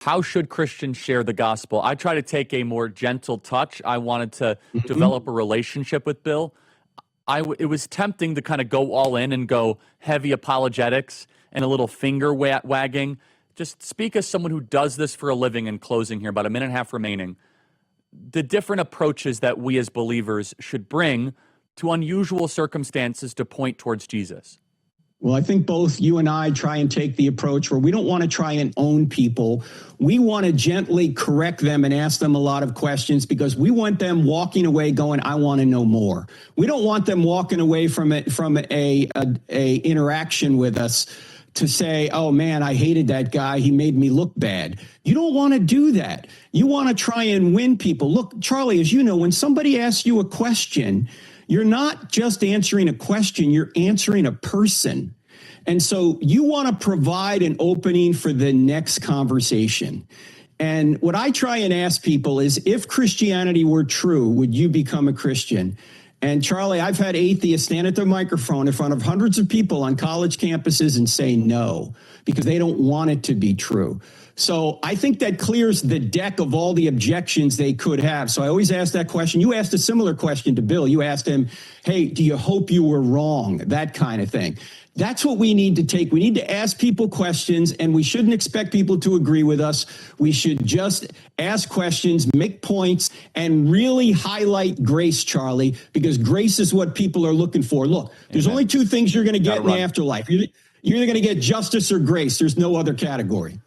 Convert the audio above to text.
how should Christians share the gospel? I try to take a more gentle touch. I wanted to develop a relationship with Bill. It was tempting to kind of go all in and go heavy apologetics and a little finger wagging. Just speak as someone who does this for a living. In closing here, about a minute and a half remaining. The different approaches that we as believers should bring to unusual circumstances to point towards Jesus. Well, I think both you and I try and take the approach where we don't want to try and own people. We want to gently correct them and ask them a lot of questions because we want them walking away going, I want to know more. We don't want them walking away from a interaction with us to say, oh man, I hated that guy. He made me look bad. You don't want to do that. You want to try and win people. Look, Charlie, as you know, when somebody asks you a question, you're not just answering a question, you're answering a person. And so you want to provide an opening for the next conversation. And what I try and ask people is, if Christianity were true, would you become a Christian? And Charlie, I've had atheists stand at their microphone in front of hundreds of people on college campuses and say no, because they don't want it to be true. So I think that clears the deck of all the objections they could have. So I always ask that question. You asked a similar question to Bill. You asked him, hey, do you hope you were wrong? That kind of thing. That's what we need to take. We need to ask people questions, and we shouldn't expect people to agree with us. We should just ask questions, make points, and really highlight grace, Charlie, because grace is what people are looking for. Look, there's only two things you're going to get in the afterlife. You're either going to get justice or grace. There's no other category.